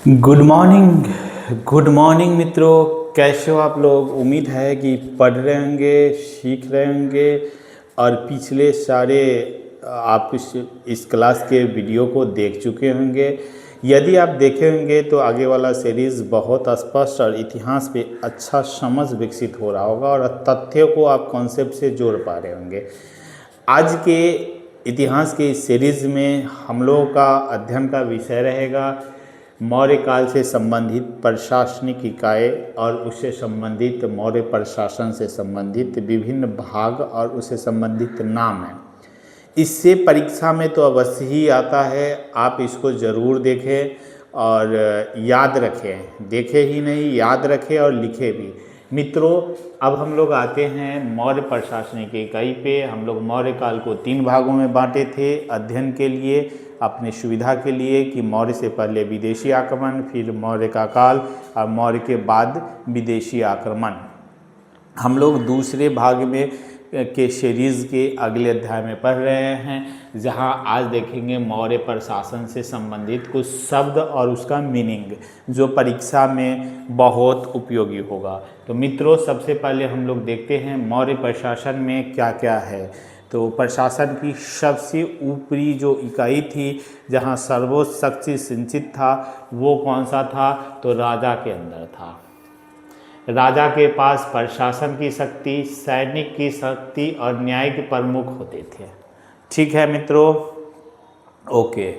Good morning मित्रों। कैसे हो आप लोग। उम्मीद है कि पढ़ रहे होंगे, सीख रहे होंगे और पिछले सारे आप इस क्लास के वीडियो को देख चुके होंगे। यदि आप देखे होंगे तो आगे वाला सीरीज़ बहुत स्पष्ट और इतिहास पे अच्छा समझ विकसित हो रहा होगा और तथ्यों को आप कॉन्सेप्ट से जोड़ पा रहे होंगे। आज के इतिहास के इस सीरीज़ में हम लोगों का अध्ययन का विषय रहेगा मौर्य काल से संबंधित प्रशासनिक इकाई और उससे संबंधित मौर्य प्रशासन से संबंधित विभिन्न भाग और उससे संबंधित नाम हैं। इससे परीक्षा में तो अवश्य ही आता है, आप इसको ज़रूर देखें और याद रखें। देखें ही नहीं, याद रखें और लिखें भी। मित्रों, अब हम लोग आते हैं मौर्य प्रशासनिक इकाई पे। हम लोग मौर्य काल को 3 भागों में बांटे थे अध्ययन के लिए, अपनी सुविधा के लिए कि मौर्य से पहले विदेशी आक्रमण, फिर मौर्य का काल और मौर्य के बाद विदेशी आक्रमण। हम लोग दूसरे भाग में के सीरीज़ के अगले अध्याय में पढ़ रहे हैं, जहां आज देखेंगे मौर्य प्रशासन से संबंधित कुछ शब्द और उसका मीनिंग जो परीक्षा में बहुत उपयोगी होगा। तो मित्रों, सबसे पहले हम लोग देखते हैं मौर्य प्रशासन में क्या क्या है। तो प्रशासन की सबसे ऊपरी जो इकाई थी जहां सर्वोच्च शक्ति सिंचित था, वो कौन सा था? तो राजा के अंदर था। राजा के पास प्रशासन की शक्ति, सैनिक की शक्ति और न्यायिक प्रमुख होते थे। ठीक है मित्रों, ओके।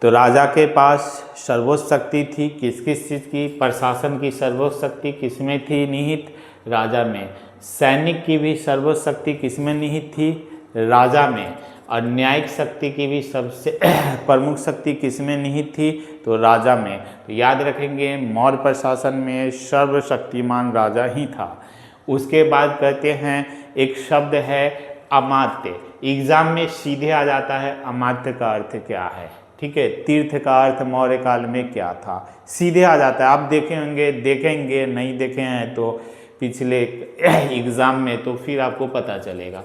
तो राजा के पास सर्वोच्च शक्ति थी, किस किस चीज़ की? प्रशासन की सर्वोच्च शक्ति किस में थी निहित? राजा में। सैनिक की भी सर्वोच्च शक्ति किस में निहित थी? राजा में। और न्यायिक शक्ति की भी सबसे प्रमुख शक्ति किस में निहित थी? तो राजा में। तो याद रखेंगे मौर्य प्रशासन में सर्वशक्तिमान राजा ही था। उसके बाद कहते हैं एक शब्द है अमात्य। एग्जाम में सीधे आ जाता है अमात्य का अर्थ क्या है। ठीक है, तीर्थ का अर्थ मौर्य काल में क्या था, सीधे आ जाता है। आप देखे होंगे, देखेंगे, नहीं देखे हैं तो पिछले एग्जाम में, तो फिर आपको पता चलेगा।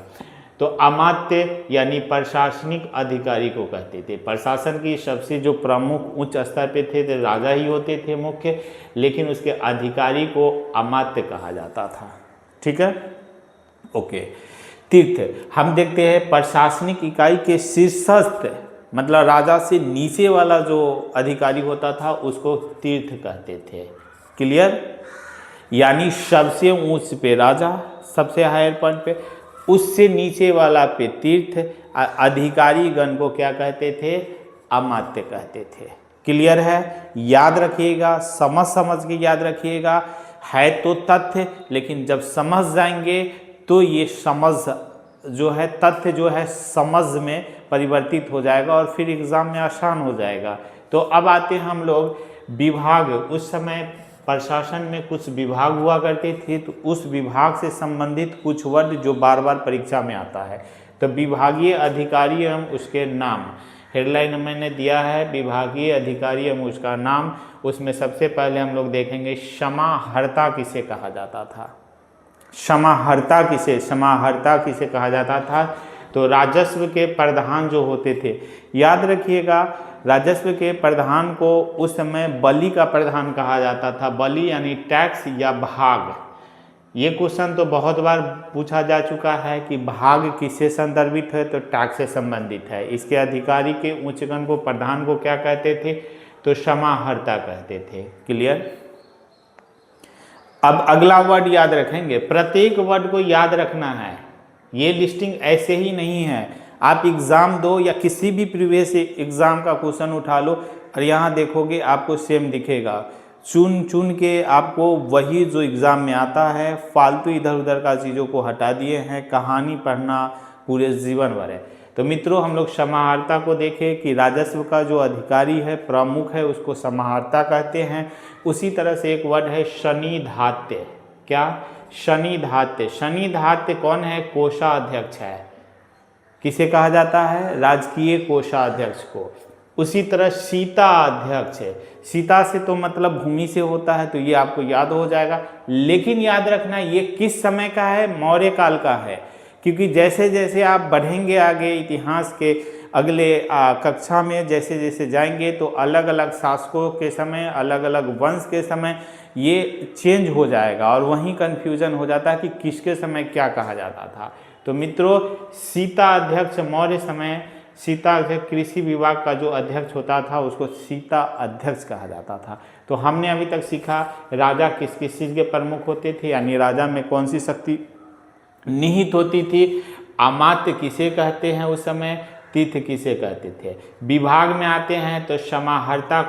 तो अमात्य यानी प्रशासनिक अधिकारी को कहते थे। प्रशासन की सबसे जो प्रमुख उच्च स्तर पे थे तो राजा ही होते थे मुख्य, लेकिन उसके अधिकारी को अमात्य कहा जाता था। ठीक है, ओके। तीर्थ हम देखते हैं प्रशासनिक इकाई के शीर्षस्थ, मतलब राजा से नीचे वाला जो अधिकारी होता था उसको तीर्थ कहते थे। क्लियर? यानी सबसे ऊंच पे राजा, सबसे हायर पॉइंट पे, उससे नीचे वाला पे तीर्थ। अधिकारी गण को क्या कहते थे? अमात्य कहते थे। क्लियर है? याद रखिएगा, समझ के याद रखिएगा। है तो तथ्य, लेकिन जब समझ जाएंगे तो ये समझ जो है, तथ्य जो है समझ में परिवर्तित हो जाएगा और फिर एग्जाम में आसान हो जाएगा। तो अब आते हैं हम लोग विभाग। उस समय प्रशासन में कुछ विभाग हुआ करते थे, तो उस विभाग से संबंधित कुछ वर्ड जो बार बार परीक्षा में आता है। तो विभागीय अधिकारी एवं उसके नाम, हेडलाइन मैंने दिया है विभागीय अधिकारी एवं उसका नाम। उसमें सबसे पहले हम लोग देखेंगे समाहर्ता किसे कहा जाता था। समाहर्ता किसे कहा जाता था? तो राजस्व के प्रधान जो होते थे, याद रखिएगा राजस्व के प्रधान को उस समय बलि का प्रधान कहा जाता था। बलि यानी टैक्स या भाग। ये क्वेश्चन तो बहुत बार पूछा जा चुका है कि भाग किससे संदर्भित है? तो टैक्स से संबंधित है। इसके अधिकारी के उच्चगण को, प्रधान को क्या कहते थे? तो समाहर्ता कहते थे। क्लियर? अब अगला वर्ड याद रखेंगे, प्रत्येक वर्ड को याद रखना है। ये लिस्टिंग ऐसे ही नहीं है। आप एग्ज़ाम दो या किसी भी प्रीवियस एग्ज़ाम का क्वेश्चन उठा लो और यहाँ देखोगे आपको सेम दिखेगा। चुन के आपको वही जो एग्ज़ाम में आता है, फालतू इधर उधर का चीज़ों को हटा दिए हैं। कहानी पढ़ना पूरे जीवन भर है। तो मित्रों, हम लोग समाहर्ता को देखें कि राजस्व का जो अधिकारी है, प्रमुख है, उसको समाहर्ता कहते हैं। उसी तरह से एक वर्ड है शनिधात्य। क्या? शनिधात्य। शनिधात्य कौन है? कोषाध्यक्ष है। किसे कहा जाता है? राजकीय कोषाध्यक्ष को। उसी तरह सीता अध्यक्ष है। सीता से तो मतलब भूमि से होता है, तो ये आपको याद हो जाएगा। लेकिन याद रखना ये किस समय का है? मौर्य काल का है। क्योंकि जैसे जैसे आप बढ़ेंगे आगे इतिहास के अगले कक्षा में जैसे जैसे जाएंगे तो अलग अलग शासकों के समय, अलग अलग वंश के समय ये चेंज हो जाएगा और वहीं कन्फ्यूजन हो जाता है कि किसके समय क्या कहा जाता था। तो मित्रों, सीता अध्यक्ष मौर्य समय, सीता अध्यक्ष कृषि विभाग का जो अध्यक्ष होता था उसको सीता अध्यक्ष कहा जाता था। तो हमने अभी तक सीखा राजा किस किस चीज़ के प्रमुख होते थे, यानी राजा में कौन सी शक्ति निहित होती थी, अमात्य किसे कहते हैं उस समय, तीर्थ किसे कहते थे। विभाग में आते हैं तो समाहर्ता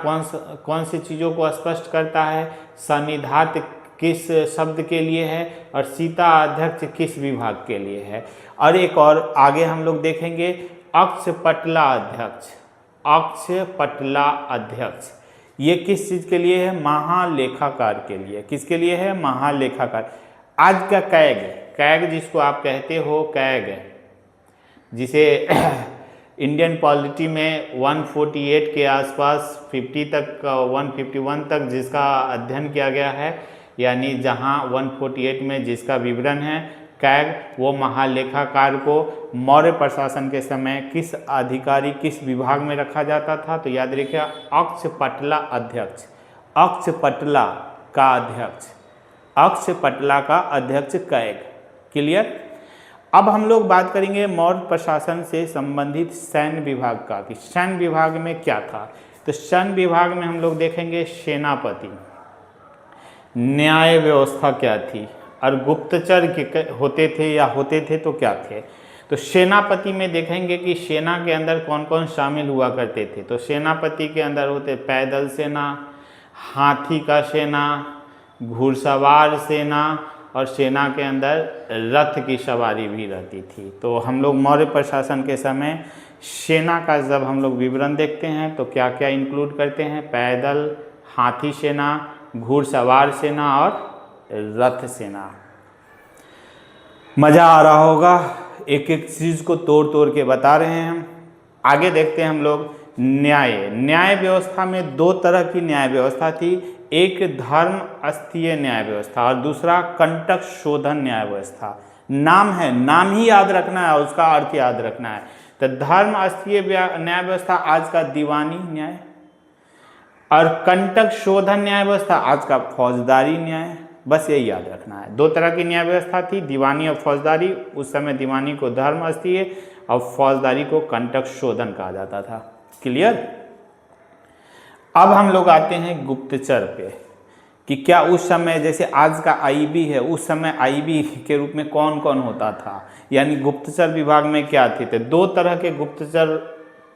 कौन सी चीज़ों को स्पष्ट करता है, सन्निधात किस शब्द के लिए है और सीता अध्यक्ष किस विभाग के लिए है। और एक और आगे हम लोग देखेंगे अक्षपटला अध्यक्ष। अक्षपटला अध्यक्ष ये किस चीज़ के लिए है, महालेखाकार के लिए। किसके लिए है, महालेखाकार। आज का कैग जिसको आप कहते हो, कैग जिसे इंडियन पॉलिटी में 148 के आसपास 50 तक 151 तक जिसका अध्ययन किया गया है, यानी जहां 148 में जिसका विवरण है कैग, वो महालेखाकार को मौर्य प्रशासन के समय किस अधिकारी किस विभाग में रखा जाता था, तो याद रखिए अक्षपटला अध्यक्ष। अक्षपटला का अध्यक्ष, अक्षपटला का अध्यक्ष कैग। क्लियर। अब हम लोग बात करेंगे मौर्य प्रशासन से संबंधित सैन्य विभाग का कि सैन्य विभाग में क्या था। तो सैन्य विभाग में हम लोग देखेंगे सेनापति, न्याय व्यवस्था क्या थी, और गुप्तचर के होते थे या होते थे तो क्या थे। तो सेनापति में देखेंगे कि सेना के अंदर कौन कौन शामिल हुआ करते थे। तो सेनापति के अंदर होते पैदल सेना, हाथी का सेना, घुड़सवार सेना, और सेना के अंदर रथ की सवारी भी रहती थी। तो हम लोग मौर्य प्रशासन के समय सेना का जब हम लोग विवरण देखते हैं तो क्या क्या इंक्लूड करते हैं, पैदल, हाथी सेना, घुड़सवार सेना और रथ सेना। मज़ा आ रहा होगा, एक एक चीज़ को तोड़ तोड़ के बता रहे हैं हम। आगे देखते हैं हम लोग न्याय व्यवस्था में दो तरह की न्याय व्यवस्था थी, एक धर्म अस्थीय न्याय व्यवस्था और दूसरा कंटक शोधन न्याय व्यवस्था। नाम है, नाम ही याद रखना है, उसका अर्थ याद रखना है। तो धर्म अस्थीय न्याय व्यवस्था आज का दीवानी न्याय, और कंटक शोधन न्याय व्यवस्था आज का फौजदारी न्याय। बस यही याद रखना है। दो तरह की न्याय व्यवस्था थी, दीवानी और फौजदारी। उस समय दीवानी को धर्म अस्थीय और फौजदारी को कंटक शोधन कहा जाता था। क्लियर। अब हम लोग आते हैं गुप्तचर पे कि क्या उस समय जैसे आज का आईबी है, उस समय आईबी के रूप में कौन कौन होता था, यानी गुप्तचर विभाग में क्या थे। तो दो तरह के गुप्तचर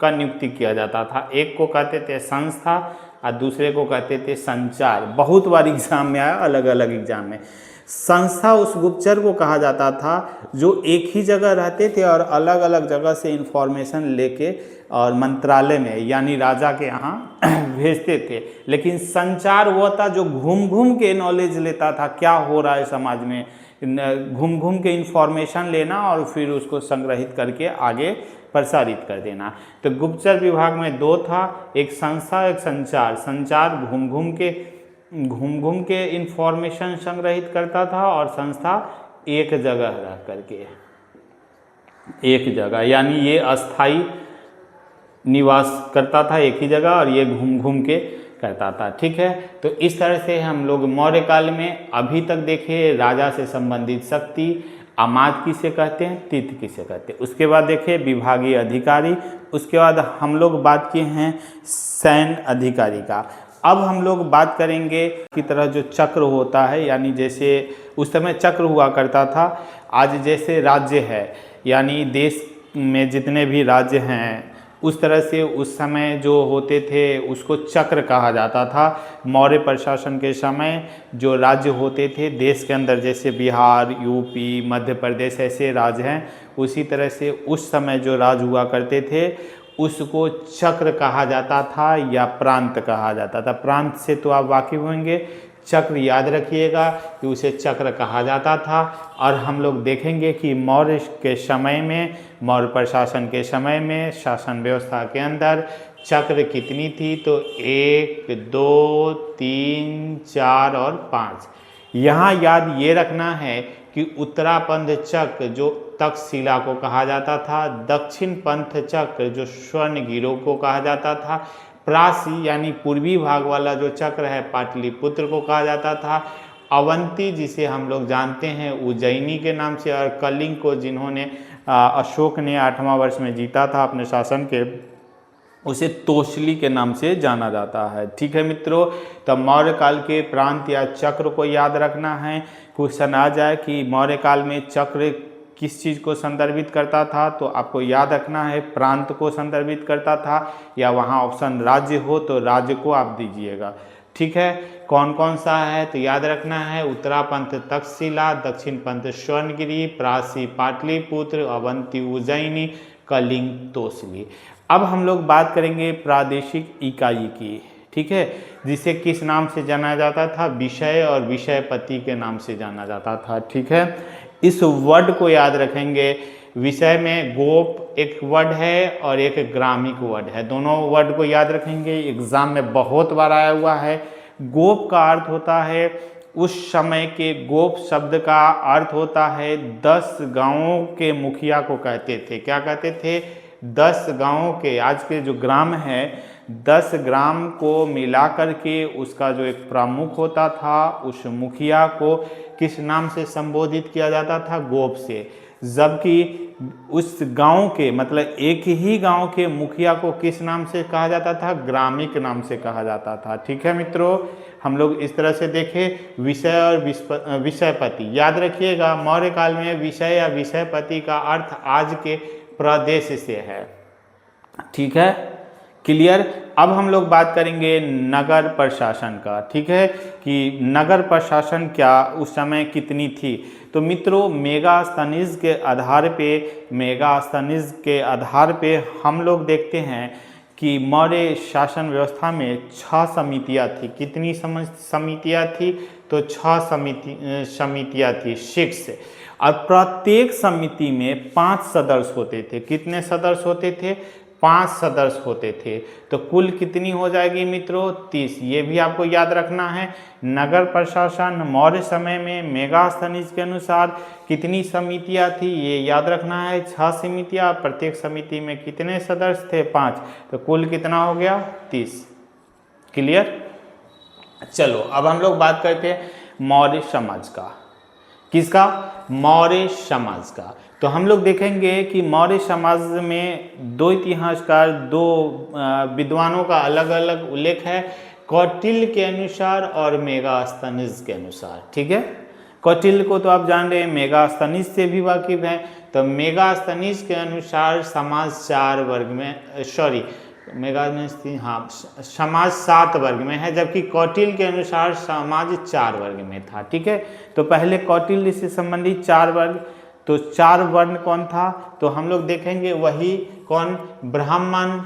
का नियुक्ति किया जाता था, एक को कहते थे संस्था और दूसरे को कहते थे संचार। बहुत बार एग्जाम में आया, अलग अलग एग्जाम में। संस्था उस गुप्तचर को कहा जाता था जो एक ही जगह रहते थे और अलग अलग जगह से इंफॉर्मेशन लेके और मंत्रालय में यानी राजा के यहाँ भेजते थे। लेकिन संचार वो था जो घूम घूम के नॉलेज लेता था, क्या हो रहा है समाज में, घूम घूम के इंफॉर्मेशन लेना और फिर उसको संग्रहित करके आगे प्रसारित कर देना। तो गुप्तचर विभाग में दो था, एक संस्था एक संचार। संचार घूम घूम के इंफॉर्मेशन संग्रहित करता था और संस्था एक जगह रह करके, एक जगह यानी ये अस्थाई निवास करता था एक ही जगह और ये घूम घूम के करता था। ठीक है। तो इस तरह से हम लोग मौर्य काल में अभी तक देखे राजा से संबंधित शक्ति, अमात्य किसे कहते हैं, तीर्थ किसे कहते हैं। उसके बाद देखे विभागीय अधिकारी, उसके बाद हम लोग बात किए हैं सैन्य अधिकारी का। अब हम लोग बात करेंगे की तरह जो चक्र होता है, यानी जैसे उस समय चक्र हुआ करता था, आज जैसे राज्य है यानी देश में जितने भी राज्य हैं उस तरह से उस समय जो होते थे उसको चक्र कहा जाता था। मौर्य प्रशासन के समय जो राज्य होते थे देश के अंदर, जैसे बिहार, यूपी, मध्य प्रदेश ऐसे राज्य हैं, उसी तरह से उस समय जो राज्य हुआ करते थे उसको चक्र कहा जाता था या प्रांत कहा जाता था। प्रांत से तो आप वाकिफ होंगे, चक्र याद रखिएगा कि उसे चक्र कहा जाता था। और हम लोग देखेंगे कि मौर्य के समय में, मौर्य प्रशासन के समय में शासन व्यवस्था के अंदर चक्र कितनी थी, तो 1, 2, 3, 4 और 5। यहाँ याद ये रखना है कि उत्तरापंद चक्र जो तक्षशिला को कहा जाता था। दक्षिण पंथ चक्र जो स्वर्णगिरों को कहा जाता था। प्रासी यानी पूर्वी भाग वाला जो चक्र है पाटलिपुत्र को कहा जाता था। अवंती जिसे हम लोग जानते हैं उज्जैनी के नाम से, और कलिंग को जिन्होंने अशोक ने 8वां वर्ष में जीता था अपने शासन के, उसे तोसली के नाम से जाना जाता है। ठीक है मित्रों, तो मौर्य काल के प्रांत या चक्र को याद रखना है। क्वेश्चन आ जाए कि मौर्य काल में चक्र किस चीज़ को संदर्भित करता था, तो आपको याद रखना है प्रांत को संदर्भित करता था, या वहाँ ऑप्शन राज्य हो तो राज्य को आप दीजिएगा। ठीक है, कौन कौन सा है तो याद रखना है उत्तरापंथ तक्षशिला, दक्षिण पंथ स्वर्णगिरी, प्रासी पाटलिपुत्र, अवंती उज्जैनी, कलिंग तोसली। अब हम लोग बात करेंगे प्रादेशिक इकाई की। ठीक है, जिसे किस नाम से जाना जाता था, विषय और विषयपति के नाम से जाना जाता था। ठीक है, इस वर्ड को याद रखेंगे। विषय में गोप एक वर्ड है और एक ग्रामिक वर्ड है, दोनों वर्ड को याद रखेंगे, एग्जाम में बहुत बार आया हुआ है। गोप का अर्थ होता है, उस समय के गोप शब्द का अर्थ होता है 10 गांवों के मुखिया को कहते थे। क्या कहते थे? 10 गांवों के, आज के जो ग्राम है 10 ग्राम को मिलाकर के उसका जो एक प्रमुख होता था, उस मुखिया को किस नाम से संबोधित किया जाता था? गोप से। जबकि उस गांव के मतलब एक ही गांव के मुखिया को किस नाम से कहा जाता था? ग्रामिक नाम से कहा जाता था। ठीक है मित्रों, हम लोग इस तरह से देखें विषय और विषयपति। याद रखिएगा मौर्य काल में विषय या विषयपति का अर्थ आज के प्रदेश से है। ठीक है, क्लियर। अब हम लोग बात करेंगे नगर प्रशासन का। ठीक है, कि नगर प्रशासन क्या उस समय कितनी थी। तो मित्रों मेगास्थनीज के आधार पे हम लोग देखते हैं कि मौर्य शासन व्यवस्था में 6 समितियाँ थी। कितनी समितियाँ थी? तो 6 समितियाँ थी, 6। और प्रत्येक समिति में 5 सदस्य होते थे। कितने सदस्य होते थे? 5 सदस्य होते थे। तो कुल कितनी हो जाएगी मित्रों? 30। ये भी आपको याद रखना है। नगर प्रशासन मौर्य समय में मेगास्थनीज के अनुसार कितनी समितियां थी, ये याद रखना है। 6 समितियां, प्रत्येक समिति में कितने सदस्य थे? 5। तो कुल कितना हो गया? 30। क्लियर। चलो अब हम लोग बात करते हैं मौर्य समाज का। किसका? मौर्य समाज का। तो हम लोग देखेंगे कि मौर्य समाज में 2 इतिहासकार, 2 विद्वानों का अलग अलग उल्लेख है, कौटिल्य के अनुसार और मेगास्थनीज के अनुसार। ठीक है, कौटिल्य को तो आप जान रहे हैं, मेगास्थनीज से भी वाकिफ हैं। तो मेगास्थनीज के अनुसार समाज 4 वर्ग में, समाज 7 वर्ग में है, जबकि कौटिल्य के अनुसार समाज 4 वर्ग में था। ठीक है, तो पहले कौटिल्य से संबंधित 4 वर्ग, तो 4 वर्ण कौन था? तो हम लोग देखेंगे वही कौन? ब्राह्मण,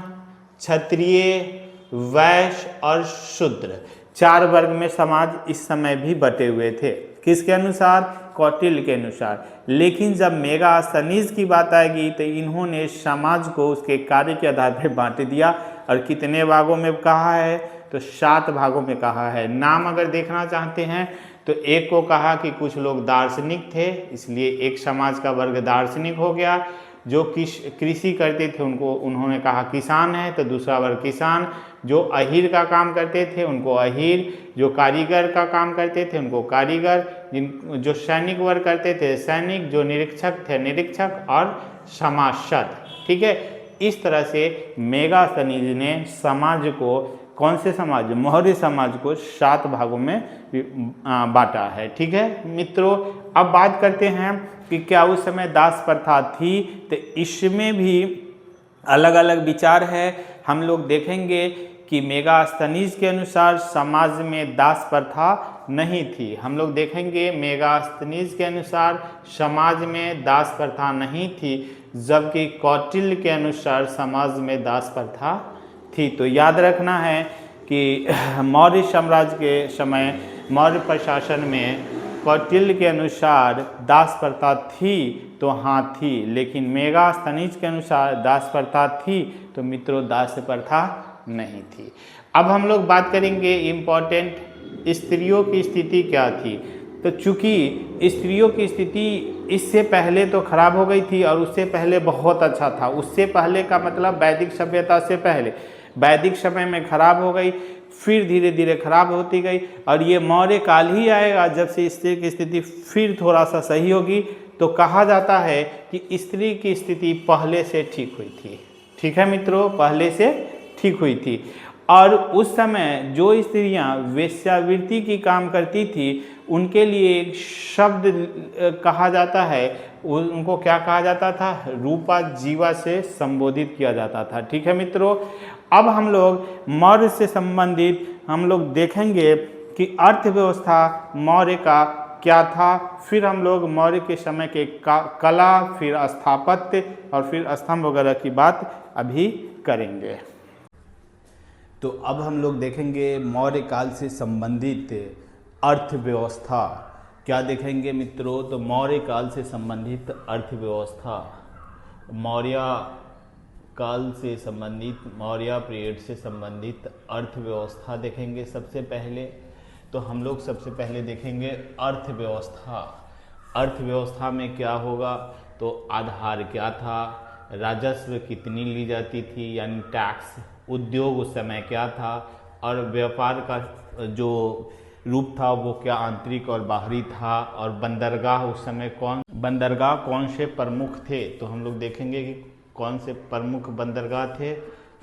क्षत्रिय, वैश्य और शूद्र। 4 वर्ग में समाज इस समय भी बटे हुए थे। किसके अनुसार? कौटिल्य के अनुसार। लेकिन जब मेगास्थनीज की बात आएगी तो इन्होंने समाज को उसके कार्य के आधार पर बांट दिया। और कितने भागों में कहा है? तो 7 भागों में कहा है। नाम अगर देखना चाहते हैं तो एक को कहा कि कुछ लोग दार्शनिक थे, इसलिए एक समाज का वर्ग दार्शनिक हो गया। जो कृषि करते थे उनको उन्होंने कहा किसान है, तो दूसरा वर्ग किसान। जो अहीर का काम करते थे उनको अहीर, जो कारीगर का काम करते थे उनको कारीगर, जो सैनिक वर्ग करते थे सैनिक, जो निरीक्षक थे निरीक्षक, और समाजस्थ। ठीक है, इस तरह से मेगास्थनीज ने समाज को, कौन से समाज? मौर्य समाज को 7 भागों में बांटा है। ठीक है मित्रों, अब बात करते हैं कि क्या उस समय दास प्रथा थी। तो इसमें भी अलग अलग विचार है। हम लोग देखेंगे कि मेगास्थनीज के अनुसार समाज में दास प्रथा नहीं थी। हम लोग देखेंगे मेगास्थनीज के अनुसार समाज में दास प्रथा नहीं थी, जबकि कौटिल्य के अनुसार समाज में दास प्रथा थी। तो याद रखना है कि मौर्य साम्राज्य के समय मौर्य प्रशासन में कौटिल्य के अनुसार दास प्रथा थी, तो हाँ थी। लेकिन मेगास्थनीज के अनुसार दास प्रथा थी, तो मित्रों दास प्रथा नहीं थी। अब हम लोग बात करेंगे इम्पोर्टेंट, स्त्रियों की स्थिति क्या थी। तो चूँकि स्त्रियों की स्थिति इससे पहले तो खराब हो गई थी और उससे पहले बहुत अच्छा था। उससे पहले का मतलब वैदिक सभ्यता से पहले, वैदिक समय में खराब हो गई, फिर धीरे धीरे खराब होती गई और ये मौर्य काल ही आएगा जब से स्त्री की स्थिति फिर थोड़ा सा सही होगी। तो कहा जाता है कि स्त्री की स्थिति पहले से ठीक हुई थी। ठीक है मित्रों, पहले से ठीक हुई थी। और उस समय जो स्त्रियां वेश्यावृत्ति की काम करती थी उनके लिए एक शब्द कहा जाता है, उनको क्या कहा जाता था? रूपा जीवा से संबोधित किया जाता था। ठीक है मित्रों, अब हम लोग मौर्य से संबंधित हम लोग देखेंगे कि अर्थव्यवस्था मौर्य का क्या था। फिर हम लोग मौर्य के समय के कला, फिर स्थापत्य और फिर स्तंभ वगैरह की बात अभी करेंगे। तो अब हम लोग देखेंगे मौर्य काल से संबंधित अर्थव्यवस्था। क्या देखेंगे मित्रों? तो मौर्य काल से संबंधित अर्थव्यवस्था, मौर्य काल से संबंधित, मौर्य पीरियड से संबंधित अर्थव्यवस्था देखेंगे। सबसे पहले तो हम लोग सबसे पहले देखेंगे अर्थव्यवस्था। अर्थव्यवस्था में क्या होगा? तो आधार क्या था, राजस्व कितनी ली जाती थी यानी टैक्स, उद्योग उस समय क्या था, और व्यापार का जो रूप था वो क्या आंतरिक और बाहरी था, और बंदरगाह उस समय बंदरगाह कौन से प्रमुख थे। तो हम लोग देखेंगे कि कौन से प्रमुख बंदरगाह थे।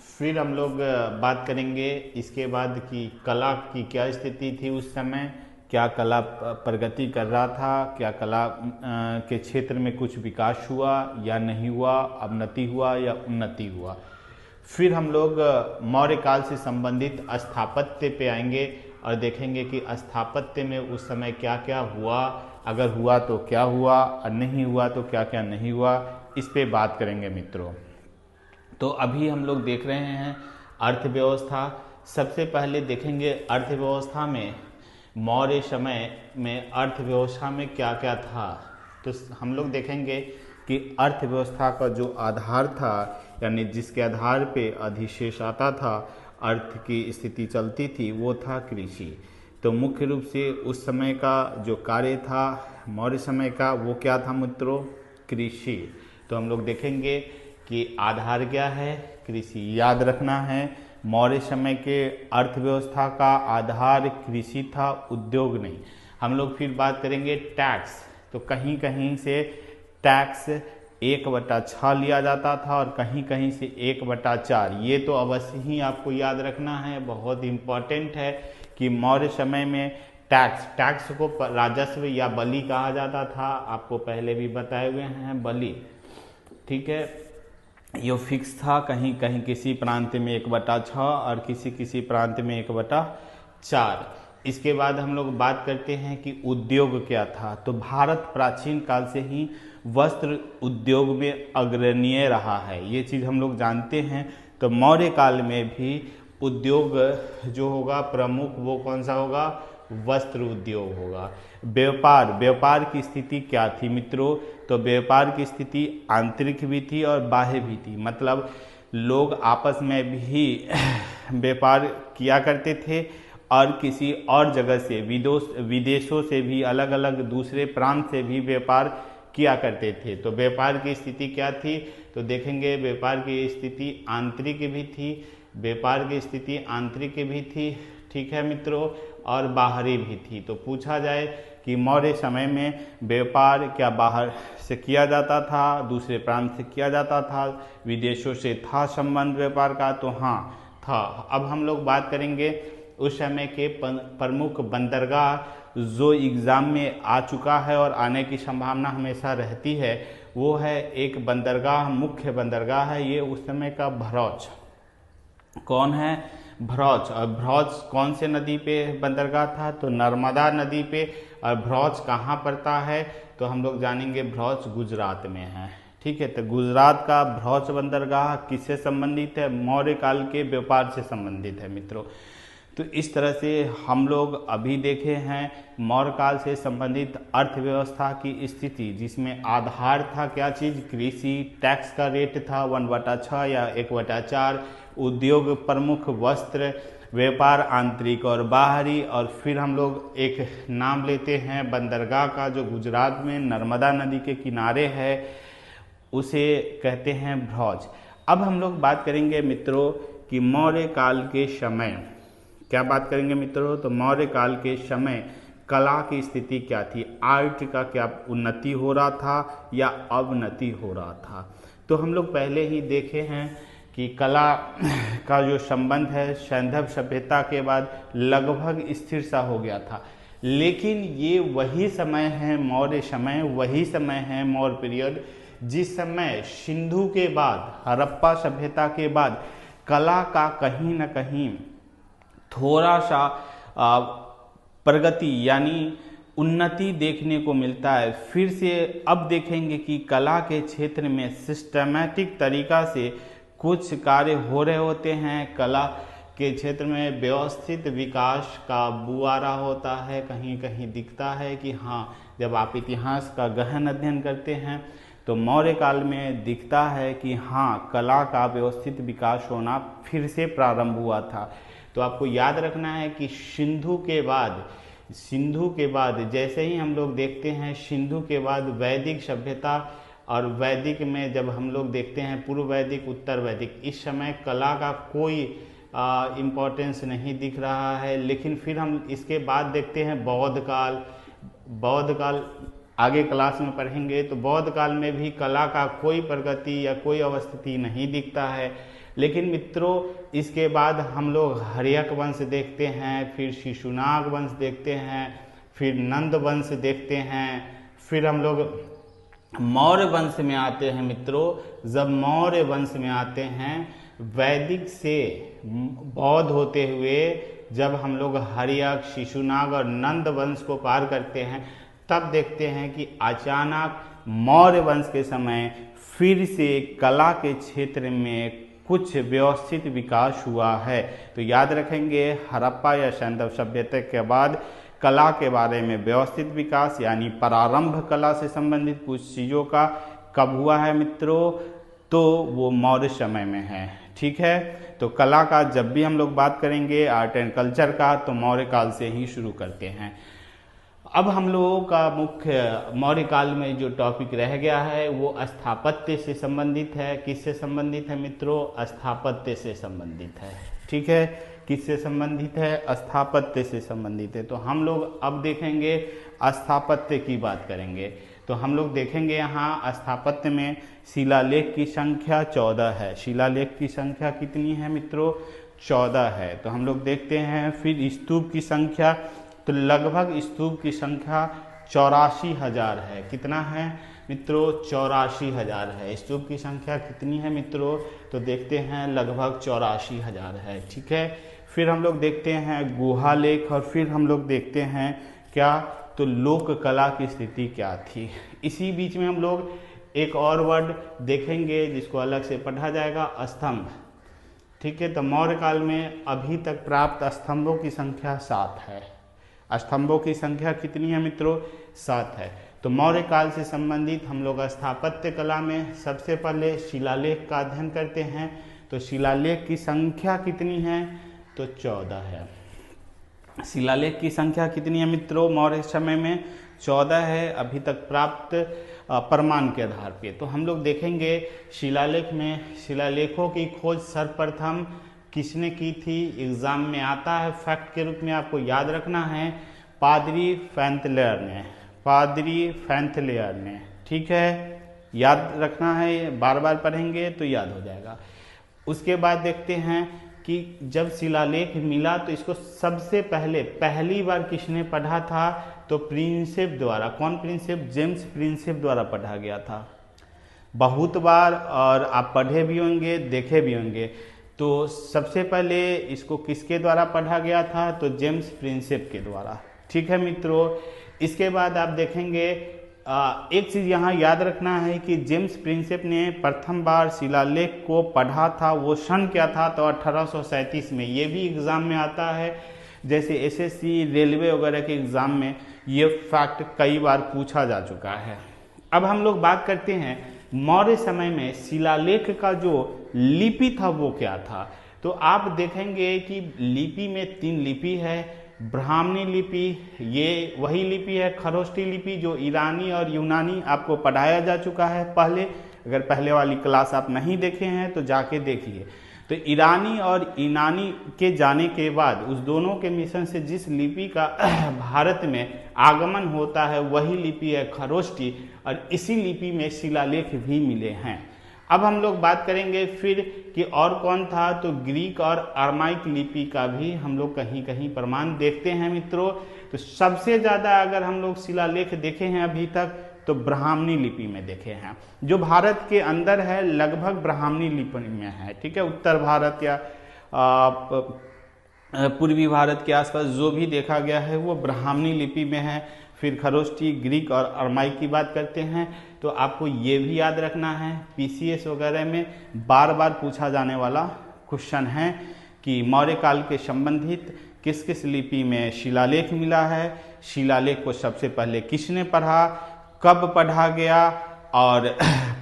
फिर हम लोग बात करेंगे इसके बाद कि कला की क्या स्थिति थी उस समय, क्या कला प्रगति कर रहा था, क्या कला के क्षेत्र में कुछ विकास हुआ या नहीं हुआ, अवनति हुआ या उन्नति हुआ। फिर हम लोग मौर्य काल से संबंधित स्थापत्य पे आएंगे और देखेंगे कि स्थापत्य में उस समय क्या क्या हुआ, अगर हुआ तो क्या हुआ और नहीं हुआ तो क्या क्या नहीं हुआ, इस पे बात करेंगे मित्रों। तो अभी हम लोग देख रहे हैं अर्थव्यवस्था। सबसे पहले देखेंगे अर्थव्यवस्था में मौर्य समय में अर्थव्यवस्था में क्या क्या था। तो हम लोग देखेंगे कि अर्थव्यवस्था का जो आधार था यानी जिसके आधार पे अधिशेष आता था, अर्थ की स्थिति चलती थी, वो था कृषि। तो मुख्य रूप से उस समय का जो कार्य था मौर्य समय का वो क्या था मित्रों? कृषि। तो हम लोग देखेंगे कि आधार क्या है? कृषि। याद रखना है मौर्य समय के अर्थव्यवस्था का आधार कृषि था, उद्योग नहीं। हम लोग फिर बात करेंगे टैक्स। तो कहीं कहीं से टैक्स 1/6 लिया जाता था और कहीं कहीं से 1/4। ये तो अवश्य ही आपको याद रखना है, बहुत इम्पॉर्टेंट है कि मौर्य समय में टैक्स को राजस्व या बलि कहा जाता था। आपको पहले भी बताए हुए हैं बलि। ठीक है, ये फिक्स था, कहीं कहीं किसी प्रांत में 1/6 और किसी प्रांत में 1/4। इसके बाद हम लोग बात करते हैं कि उद्योग क्या था। तो भारत प्राचीन काल से ही वस्त्र उद्योग में अग्रणीय रहा है, ये चीज़ हम लोग जानते हैं। तो मौर्य काल में भी उद्योग जो होगा प्रमुख वो कौन सा होगा? वस्त्र उद्योग होगा। व्यापार की स्थिति क्या थी मित्रों? तो व्यापार की स्थिति आंतरिक भी थी और बाह्य भी थी। मतलब लोग आपस में भी व्यापार किया करते थे और किसी और जगह से विदेशों से भी, अलग अलग दूसरे प्रांत से भी व्यापार किया करते थे। तो व्यापार की स्थिति क्या थी? तो देखेंगे व्यापार की स्थिति आंतरिक भी थी, व्यापार की स्थिति आंतरिक भी थी, ठीक है मित्रों, और बाहरी भी थी। तो पूछा जाए कि मौर्य समय में व्यापार क्या बाहर से किया जाता था, दूसरे प्रांत से किया जाता था, विदेशों से था संबंध व्यापार का? तो हाँ था। अब हम लोग बात करेंगे उस समय के प्रमुख बंदरगाह जो एग्ज़ाम में आ चुका है और आने की संभावना हमेशा रहती है। वो है एक बंदरगाह, मुख्य बंदरगाह है ये उस समय का भरौच। कौन है? भरौच। और भरौच कौन से नदी पे बंदरगाह था? तो नर्मदा नदी पे। और भरौच कहाँ पड़ता है? तो हम लोग जानेंगे भरौच गुजरात में है। ठीक है, तो गुजरात का भरौच बंदरगाह किससे संबंधित है? मौर्य काल के व्यापार से संबंधित है मित्रों। तो इस तरह से हम लोग अभी देखे हैं मौर्य काल से संबंधित अर्थव्यवस्था की स्थिति, जिसमें आधार था क्या चीज़? कृषि। टैक्स का रेट था 1/6 या 1/4। उद्योग प्रमुख वस्त्र, व्यापार आंतरिक और बाहरी, और फिर हम लोग एक नाम लेते हैं बंदरगाह का जो गुजरात में नर्मदा नदी के किनारे है, उसे कहते हैं भ्रौज। अब हम लोग बात करेंगे मित्रों कि मौर्य काल के समय, क्या बात करेंगे मित्रों, तो मौर्य काल के समय कला की स्थिति क्या थी, आर्ट का क्या उन्नति हो रहा था या अवनति हो रहा था। तो हम लोग पहले ही देखे हैं कि कला का जो संबंध है सैंधव सभ्यता के बाद लगभग स्थिर सा हो गया था, लेकिन ये वही समय है मौर्य समय, वही समय है मौर्य पीरियड जिस समय सिंधु के बाद, हड़प्पा सभ्यता के बाद कला का कहीं ना कहीं थोड़ा सा प्रगति यानी उन्नति देखने को मिलता है। फिर से अब देखेंगे कि कला के क्षेत्र में सिस्टमैटिक तरीका से कुछ कार्य हो रहे होते हैं, कला के क्षेत्र में व्यवस्थित विकास का बुआरा होता है, कहीं कहीं दिखता है कि हाँ, जब आप इतिहास का गहन अध्ययन करते हैं तो मौर्य काल में दिखता है कि हाँ, कला का व्यवस्थित विकास होना फिर से प्रारंभ हुआ था। तो आपको याद रखना है कि सिंधु के बाद जैसे ही हम लोग देखते हैं, सिंधु के बाद वैदिक सभ्यता, और वैदिक में जब हम लोग देखते हैं पूर्व वैदिक, उत्तर वैदिक, इस समय कला का कोई इम्पोर्टेंस नहीं दिख रहा है। लेकिन फिर हम इसके बाद देखते हैं बौद्ध काल आगे क्लास में पढ़ेंगे, तो बौद्ध काल में भी कला का कोई प्रगति या कोई अवस्थिति नहीं दिखता है। लेकिन मित्रों इसके बाद हम लोग हर्यक वंश देखते हैं, फिर शिशुनाग वंश देखते हैं, फिर नंद वंश देखते हैं, फिर हम लोग मौर्य वंश में आते हैं। मित्रों जब मौर्य वंश में आते हैं, वैदिक से बौद्ध होते हुए जब हम लोग हर्यक, शिशुनाग और नंद वंश को पार करते हैं, तब देखते हैं कि अचानक मौर्य वंश के समय फिर से कला के क्षेत्र में कुछ व्यवस्थित विकास हुआ है। तो याद रखेंगे हड़प्पा या सैंधव सभ्यता के बाद कला के बारे में व्यवस्थित विकास यानी प्रारंभ कला से संबंधित कुछ चीज़ों का कब हुआ है मित्रों, तो वो मौर्य समय में है। ठीक है, तो कला का जब भी हम लोग बात करेंगे आर्ट एंड कल्चर का, तो मौर्य काल से ही शुरू करते हैं। अब हम लोगों का मुख्य मौर्य काल में जो टॉपिक रह गया है वो स्थापत्य से संबंधित है। किससे संबंधित है मित्रों? स्थापत्य से संबंधित है। ठीक है, किससे संबंधित है? स्थापत्य से संबंधित है। तो हम लोग अब देखेंगे स्थापत्य की बात करेंगे। तो हम लोग देखेंगे यहाँ स्थापत्य में शिलालेख की संख्या 14 है। शिलालेख की संख्या कितनी है मित्रों? 14 है। तो हम लोग देखते हैं फिर स्तूप की संख्या, तो लगभग स्तूप की संख्या 84,000 है। कितना है मित्रों? 84,000 है। स्तूप की संख्या कितनी है मित्रों? तो देखते हैं लगभग 84,000 है। ठीक है, फिर हम लोग देखते हैं गुहा लेख, और फिर हम लोग देखते हैं क्या, तो लोक कला की स्थिति क्या थी। इसी बीच में हम लोग एक और वर्ड देखेंगे जिसको अलग से पढ़ा जाएगा, स्तंभ। ठीक है, तो मौर्य काल में अभी तक प्राप्त स्तंभों की संख्या 7 है। स्तंभों की संख्या कितनी है मित्रों? 7 है। तो मौर्य काल से संबंधित हम लोग स्थापत्य कला में सबसे पहले शिलालेख का अध्ययन करते हैं। तो शिलालेख की संख्या कितनी है? तो 14 है। शिलालेख की संख्या कितनी है मित्रों? मौर्य समय में 14 है, अभी तक प्राप्त प्रमाण के आधार पे। तो हम लोग देखेंगे शिलालेख में शिलालेखों की खोज सर्वप्रथम किसने की थी? एग्जाम में आता है फैक्ट के रूप में, आपको याद रखना है, पादरी फैंथलेयर ने। पादरी फैंथलेयर ने। ठीक है, याद रखना है, बार बार पढ़ेंगे तो याद हो जाएगा। उसके बाद देखते हैं कि जब शिलालेख मिला तो इसको सबसे पहली बार किसने पढ़ा था? तो प्रिंसेप द्वारा। कौन प्रिंसेप? जेम्स प्रिंसेप द्वारा पढ़ा गया था बहुत बार, और आप पढ़े भी होंगे, देखे भी होंगे। तो सबसे पहले इसको किसके द्वारा पढ़ा गया था? तो जेम्स प्रिंसेप के द्वारा। ठीक है मित्रों, इसके बाद आप देखेंगे एक चीज़ यहाँ याद रखना है कि जेम्स प्रिंसेप ने प्रथम बार शिलालेख को पढ़ा था, वो सन क्या था? तो 1837 में। ये भी एग्जाम में आता है, जैसे एसएससी, रेलवे वगैरह के एग्जाम में ये फैक्ट कई बार पूछा जा चुका है। अब हम लोग बात करते हैं मौर्य समय में शिलालेख का जो लिपि था वो क्या था? तो आप देखेंगे कि लिपि में 3 लिपि है। ब्राह्मणी लिपि, ये वही लिपि है खरोष्टी लिपि जो ईरानी और यूनानी आपको पढ़ाया जा चुका है पहले। अगर पहले वाली क्लास आप नहीं देखे हैं तो जाके देखिए। तो ईरानी और यूनानी के जाने के बाद उस दोनों के मिश्रण से जिस लिपि का भारत में आगमन होता है वही लिपि है खरोष्टी, और इसी लिपि में शिलालेख भी मिले हैं। अब हम लोग बात करेंगे फिर कि और कौन था, तो ग्रीक और अरामाइक लिपि का भी हम लोग कहीं कहीं प्रमाण देखते हैं मित्रों। तो सबसे ज़्यादा अगर हम लोग शिलालेख देखे हैं अभी तक तो ब्राह्मणी लिपि में देखे हैं, जो भारत के अंदर है लगभग ब्राह्मणी लिपि में है। ठीक है, उत्तर भारत या पूर्वी भारत के आसपास जो भी देखा गया है वो ब्राह्मणी लिपि में है। फिर खरोष्टी, ग्रीक और अरामाइक की बात करते हैं तो आपको ये भी याद रखना है, पीसीएस वगैरह में बार बार पूछा जाने वाला क्वेश्चन है कि मौर्य काल के संबंधित किस किस लिपि में शिलालेख मिला है, शिलालेख को सबसे पहले किसने पढ़ा, कब पढ़ा गया और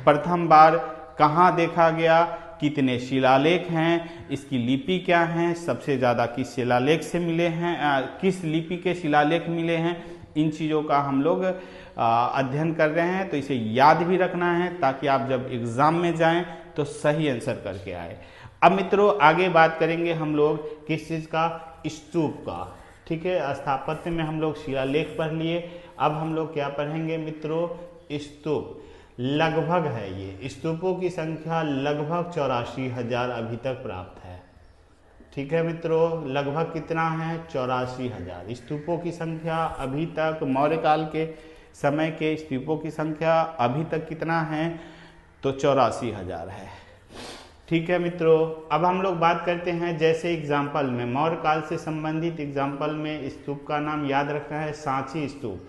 प्रथम बार कहाँ देखा गया, कितने शिलालेख हैं, इसकी लिपि क्या है, सबसे ज़्यादा किस शिलालेख से मिले हैं, किस लिपि के शिलालेख मिले हैं। इन चीज़ों का हम लोग अध्ययन कर रहे हैं, तो इसे याद भी रखना है ताकि आप जब एग्ज़ाम में जाएं तो सही आंसर करके आए। अब मित्रों आगे बात करेंगे हम लोग किस चीज़ का, स्तूप का। ठीक है, स्थापत्य में हम लोग शिलालेख पढ़ लिए, अब हम लोग क्या पढ़ेंगे मित्रों, स्तूप। लगभग है ये स्तूपों की संख्या लगभग 84,000 अभी तक प्राप्त है। ठीक है मित्रों, लगभग कितना है, 84,000 स्तूपों की संख्या अभी तक। मौर्य काल के समय के स्तूपों की संख्या अभी तक कितना है, तो 84,000 है। ठीक है मित्रों, अब हम लोग बात करते हैं जैसे एग्जाम्पल में मौर्य काल से संबंधित एग्जाम्पल में स्तूप का नाम याद रखना है, सांची स्तूप,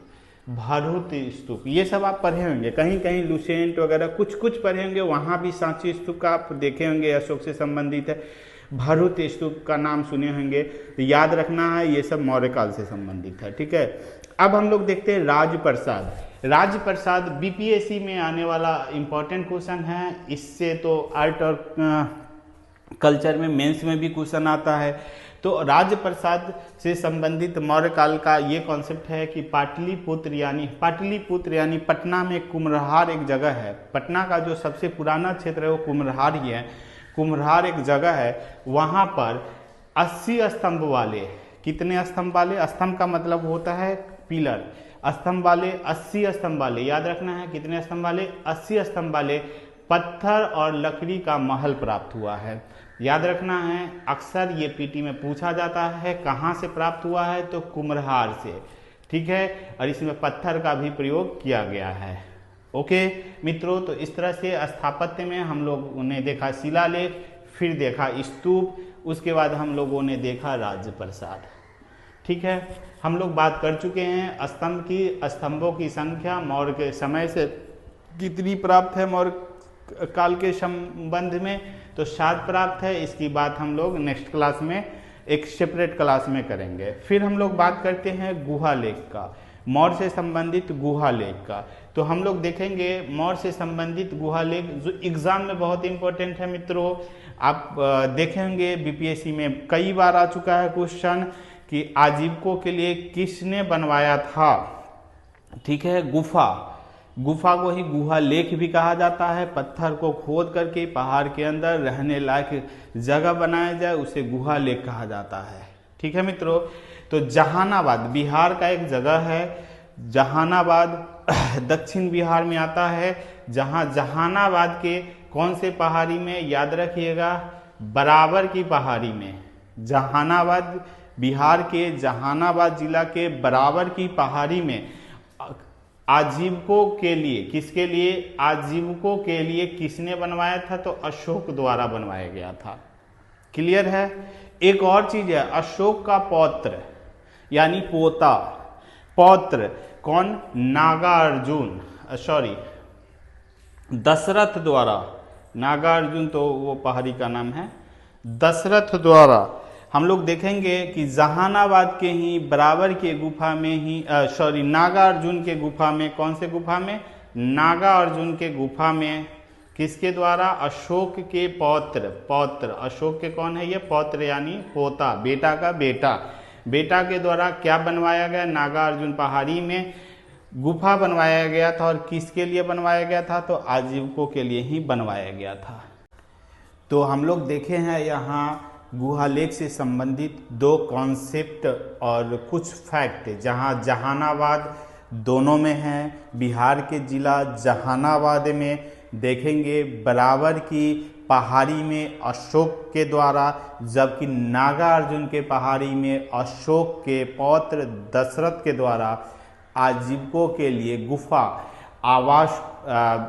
भरूच स्तूप, ये सब आप पढ़े होंगे, कहीं कहीं लुसेंट वगैरह कुछ कुछ पढ़े होंगे, वहाँ भी सांची स्तूप का आप देखे होंगे, अशोक से संबंधित है। भरूच स्तूप का नाम सुने होंगे, तो याद रखना है ये सब मौर्य काल से संबंधित है। ठीक है, अब हम लोग देखते हैं राजप्रसाद। राजप्रसाद बीपीएससी में आने वाला इम्पोर्टेंट क्वेश्चन है, इससे तो आर्ट और कल्चर में मेंस में भी क्वेश्चन आता है। तो राजप्रसाद से संबंधित मौर्य काल का ये कॉन्सेप्ट है कि पाटलिपुत्र यानी पटना में कुम्हरार एक जगह है। पटना का जो सबसे पुराना क्षेत्र है वो कुम्हरार ही है। कुम्हरार एक जगह है, वहाँ पर 80 स्तंभ वाले, कितने स्तंभ वाले, स्तंभ का मतलब होता है पिलर, स्तंभ वाले 80 स्तंभ वाले, याद रखना है कितने स्तंभ वाले, 80 स्तंभ वाले पत्थर और लकड़ी का महल प्राप्त हुआ है। याद रखना है, अक्सर ये पीटी में पूछा जाता है कहाँ से प्राप्त हुआ है, तो कुम्हरार से। ठीक है, और इसमें पत्थर का भी प्रयोग किया गया है। ओके मित्रों, तो इस तरह से स्थापत्य में हम लोगों ने देखा शिलालेख, फिर देखा स्तूप, उसके बाद हम लोगों ने देखा राजप्रसाद। ठीक है, हम लोग बात कर चुके हैं स्तंभ की, स्तंभों की संख्या मौर्य के समय से कितनी प्राप्त है मौर्य काल के संबंध में, तो 7 प्राप्त है। इसकी बात हम लोग नेक्स्ट क्लास में एक सेपरेट क्लास में करेंगे। फिर हम लोग बात करते हैं गुहा लेख का, मौर्य से संबंधित गुहा लेख का। तो हम लोग देखेंगे मौर्य से संबंधित गुहा लेख जो एग्जाम में बहुत इंपॉर्टेंट है मित्रों। आप देखेंगे बीपीएससी में कई बार आ चुका है क्वेश्चन कि आजीविकों के लिए किसने बनवाया था। ठीक है, गुफा को ही गुहा लेख भी कहा जाता है। पत्थर को खोद करके पहाड़ के अंदर रहने लायक जगह बनाया जाए उसे गुहा लेख कहा जाता है। ठीक है मित्रों, तो जहानाबाद बिहार का एक जगह है, जहानाबाद दक्षिण बिहार में आता है। जहानाबाद के कौन से पहाड़ी में, याद रखिएगा, बराबर की पहाड़ी में। जहानाबाद बिहार के जहानाबाद जिला के बराबर की पहाड़ी में आजीविकों के लिए, किसके लिए, आजीविकों के लिए किसने बनवाया था, तो अशोक द्वारा बनवाया गया था। क्लियर है। एक और चीज है, अशोक का पौत्र यानी पोता, पौत्र कौन, नागार्जुन, दशरथ द्वारा, नागार्जुन तो वो पहाड़ी का नाम है, दशरथ द्वारा। हम लोग देखेंगे कि जहानाबाद के ही बराबर के गुफा में ही नागार्जुन के गुफा में, कौन से गुफा में, नागार्जुन के गुफा में किसके द्वारा? अशोक के पौत्र, पौत्र अशोक के कौन है ये? पौत्र यानी पोता, बेटा का बेटा, बेटा के द्वारा क्या बनवाया गया? नागार्जुन पहाड़ी में गुफा बनवाया गया था। और किसके लिए बनवाया गया था? तो आजीविकों के लिए ही बनवाया गया था। तो हम लोग देखे हैं यहाँ गुहालेख से संबंधित 2 कॉन्सेप्ट और कुछ फैक्ट, जहाँ जहानाबाद दोनों में हैं। बिहार के जिला जहानाबाद में देखेंगे बराबर की पहाड़ी में अशोक के द्वारा, जबकि नागार्जुन के पहाड़ी में अशोक के पौत्र दशरथ के द्वारा आजीविकों के लिए गुफा आवास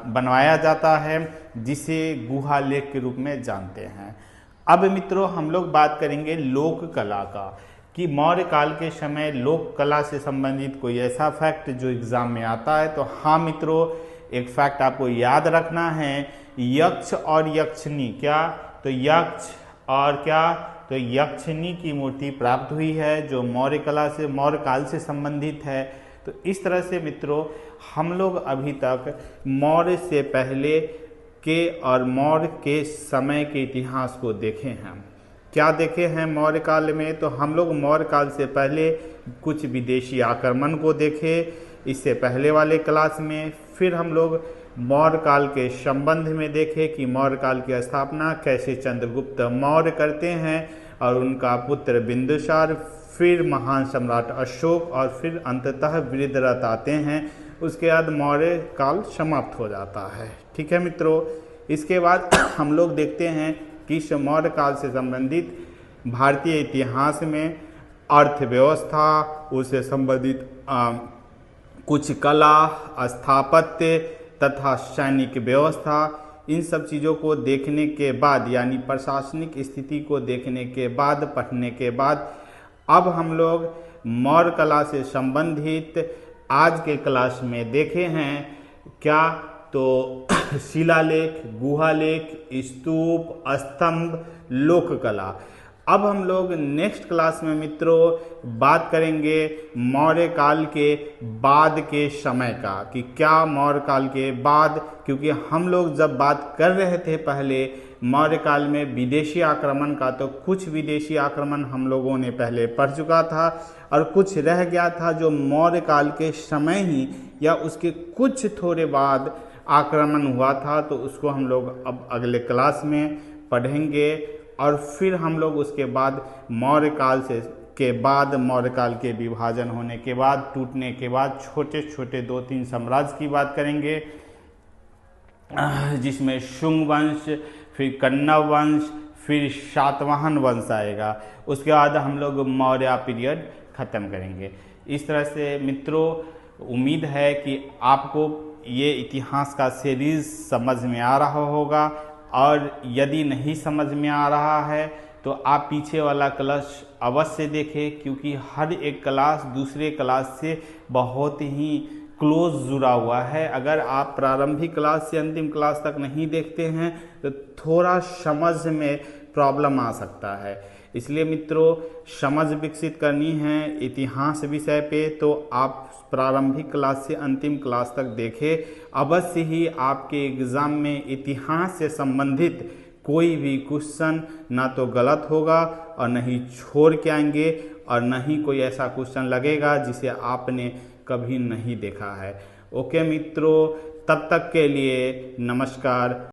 बनवाया जाता है, जिसे गुहालेख के रूप में जानते हैं। अब मित्रों हम लोग बात करेंगे लोक कला का, कि मौर्य काल के समय लोक कला से संबंधित कोई ऐसा फैक्ट जो एग्जाम में आता है। तो हाँ मित्रों, एक फैक्ट आपको याद रखना है, यक्ष और यक्षिणी, क्या? तो यक्ष और क्या? तो यक्षिणी की मूर्ति प्राप्त हुई है, जो मौर्य कला से, मौर्य काल से संबंधित है। तो इस तरह से मित्रों हम लोग अभी तक मौर्य से पहले के और मौर्य के समय के इतिहास को देखे हैं। क्या देखे हैं मौर्य काल में? तो हम लोग मौर्य काल से पहले कुछ विदेशी आक्रमण को देखे इससे पहले वाले क्लास में। फिर हम लोग मौर्य काल के संबंध में देखे कि मौर्य काल की स्थापना कैसे चंद्रगुप्त मौर्य करते हैं और उनका पुत्र बिंदुसार, फिर महान सम्राट अशोक और फिर अंततः वृद्धरथ आते हैं। उसके बाद मौर्य काल समाप्त हो जाता है। ठीक है मित्रों, इसके बाद हम लोग देखते हैं कि मौर्य काल से संबंधित भारतीय इतिहास में अर्थव्यवस्था, उससे संबंधित कुछ कला, स्थापत्य तथा सैनिक व्यवस्था, इन सब चीज़ों को देखने के बाद, यानी प्रशासनिक स्थिति को देखने के बाद, पढ़ने के बाद, अब हम लोग मौर्य कला से संबंधित आज के क्लास में देखे हैं क्या? तो शिलालेख, गुहालेख, स्तूप, स्तंभ, लोक कला। अब हम लोग नेक्स्ट क्लास में मित्रों बात करेंगे मौर्य काल के बाद के समय का, कि क्या मौर्य काल के बाद, क्योंकि हम लोग जब बात कर रहे थे पहले मौर्य काल में विदेशी आक्रमण का, तो कुछ विदेशी आक्रमण हम लोगों ने पहले पढ़ चुका था और कुछ रह गया था जो मौर्य काल के समय ही या उसके कुछ थोड़े बाद आक्रमण हुआ था। तो उसको हम लोग अब अगले क्लास में पढ़ेंगे। और फिर हम लोग उसके बाद मौर्य काल के बाद, मौर्य काल के विभाजन होने के बाद, टूटने के बाद छोटे छोटे 2-3 साम्राज्य की बात करेंगे, जिसमें शुंग वंश, फिर कन्नव वंश, फिर सातवाहन वंश आएगा। उसके बाद हम लोग मौर्य पीरियड ख़त्म करेंगे। इस तरह से मित्रों उम्मीद है कि आपको ये इतिहास का सीरीज़ समझ में आ रहा होगा, और यदि नहीं समझ में आ रहा है तो आप पीछे वाला क्लास अवश्य देखें, क्योंकि हर एक क्लास दूसरे क्लास से बहुत ही क्लोज जुड़ा हुआ है। अगर आप प्रारंभिक क्लास से अंतिम क्लास तक नहीं देखते हैं तो थोड़ा समझ में प्रॉब्लम आ सकता है। इसलिए मित्रों समझ विकसित करनी है इतिहास विषय पे, तो आप प्रारंभिक क्लास से अंतिम क्लास तक देखें। अवश्य ही आपके एग्ज़ाम में इतिहास से संबंधित कोई भी क्वेश्चन ना तो गलत होगा और न ही छोड़ के आएंगे, और न ही कोई ऐसा क्वेश्चन लगेगा जिसे आपने कभी नहीं देखा है। ओके मित्रों, तब तक के लिए नमस्कार।